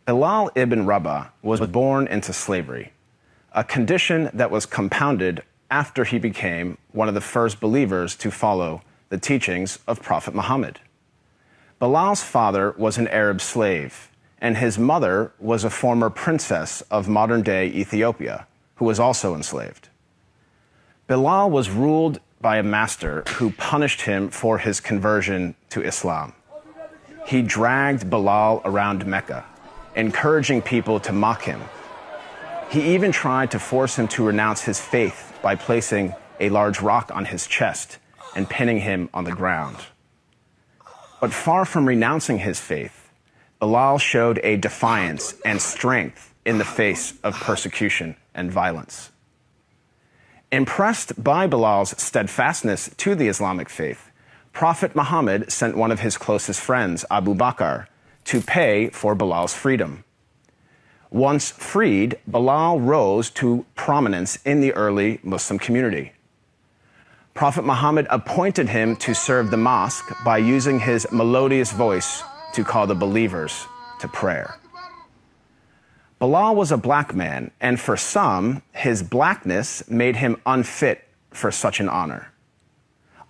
Bilal ibn Rabah was born into slavery, a condition that was compounded after he became one of the first believers to follow the teachings of Prophet Muhammad. Bilal's father was an Arab slave, and his mother was a former princess of modern-day Ethiopia, who was also enslaved. Bilal was ruled by a master who punished him for his conversion to Islam. He dragged Bilal around Mecca, encouraging people to mock him. He even tried to force him to renounce his faith by placing a large rock on his chest and pinning him on the ground. But far from renouncing his faith, Bilal showed a defiance and strength in the face of persecution and violence. Impressed by Bilal's steadfastness to the Islamic faith, Prophet Muhammad sent one of his closest friends, Abu Bakr, to pay for Bilal's freedom. Once freed, Bilal rose to prominence in the early Muslim community. Prophet Muhammad appointed him to serve the mosque by using his melodious voice to call the believers to prayer. Bilal was a black man, and for some, his blackness made him unfit for such an honor.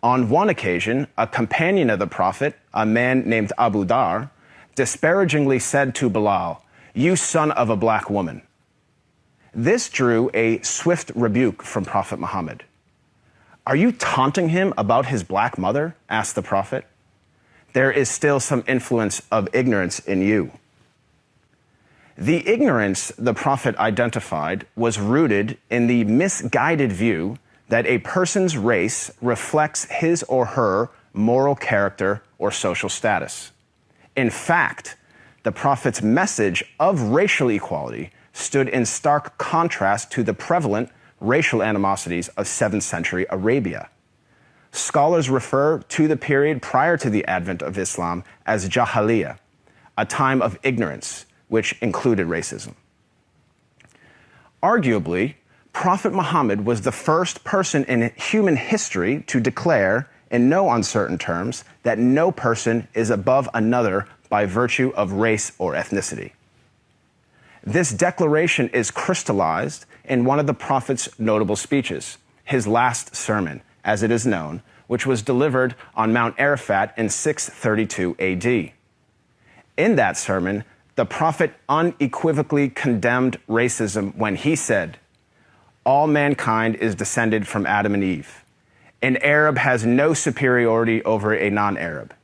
On one occasion, a companion of the Prophet, a man named Abu Dar, disparagingly said to Bilal, "You son of a black woman." This drew a swift rebuke from Prophet Muhammad. "Are you taunting him about his black mother?" asked the Prophet. "There is still some influence of ignorance in you." The ignorance the Prophet identified was rooted in the misguided view that a person's race reflects his or her moral character or social status. In fact, the Prophet's message of racial equality stood in stark contrast to the prevalent racial animosities of 7th century Arabia. Scholars refer to the period prior to the advent of Islam as Jahiliyyah, a time of ignorance, which included racism. Arguably, Prophet Muhammad was the first person in human history to declare, in no uncertain terms, that no person is above another by virtue of race or ethnicity. This declaration is crystallized in one of the Prophet's notable speeches, his last sermon, as it is known, which was delivered on Mount Arafat in 632 AD. In that sermon, the Prophet unequivocally condemned racism when he said, "All mankind is descended from Adam and Eve. An Arab has no superiority over a non-Arab,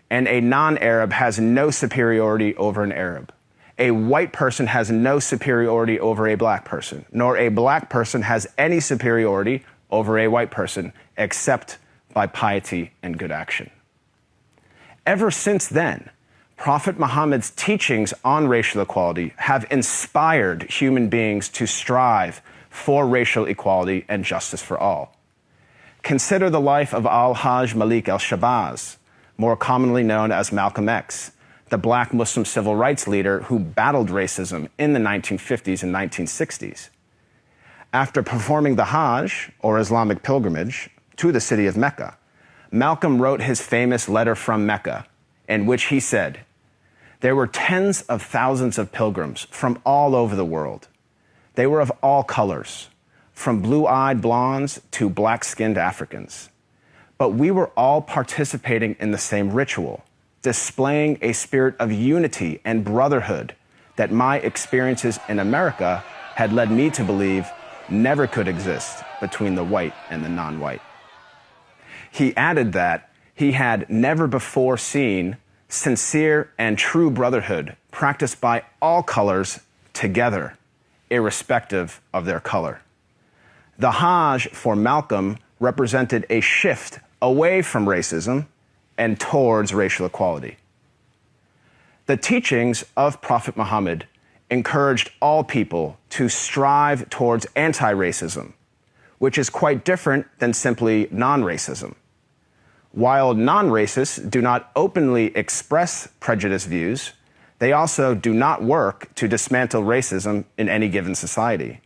and a non-Arab has no superiority over an Arab. A white person has no superiority over a black person, nor a black person has any superiority over a white person, except by piety and good action." Ever since then, Prophet Muhammad's teachings on racial equality have inspired human beings to strive for racial equality and justice for all. Consider the life of Al-Hajj Malik al-Shabazz, more commonly known as Malcolm X, the black Muslim civil rights leader who battled racism in the 1950s and 1960s. After performing the Hajj, or Islamic pilgrimage, to the city of Mecca, Malcolm wrote his famous letter from Mecca, in which he said, "There were tens of thousands of pilgrims from all over the world. They were of all colors, from blue-eyed blondes to black-skinned Africans. But we were all participating in the same ritual, displaying a spirit of unity and brotherhood that my experiences in America had led me to believe never could exist between the white and the non-white." He added that he had never before seen sincere and true brotherhood practiced by all colors together, irrespective of their color. The Hajj for Malcolm represented a shift away from racism and towards racial equality. The teachings of Prophet Muhammad encouraged all people to strive towards anti-racism, which is quite different than simply non-racism. While non-racists do not openly express prejudiced views, they also do not work to dismantle racism in any given society.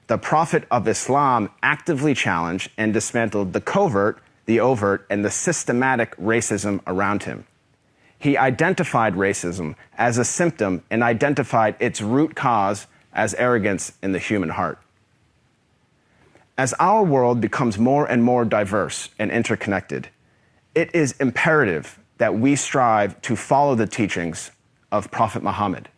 The Prophet of Islam actively challenged and dismantled the covert, the overt, and the systematic racism around him. He identified racism as a symptom and identified its root cause as arrogance in the human heart. As our world becomes more and more diverse and interconnected, it is imperative that we strive to follow the teachings of Prophet Muhammad.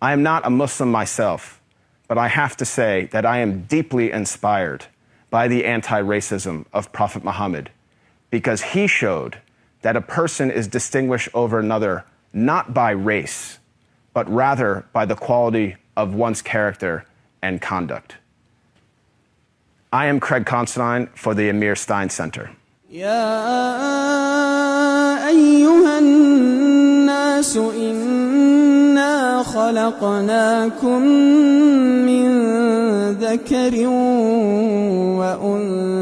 I am not a Muslim myself, but I have to say that I am deeply inspired by the anti-racism of Prophet Muhammad, because he showed that a person is distinguished over another not by race, but rather by the quality of one's character and conduct. I am Craig Constantine for the Amir Stein Center. يا أيها الناس إنا خلقناكم من ذكر وأنثى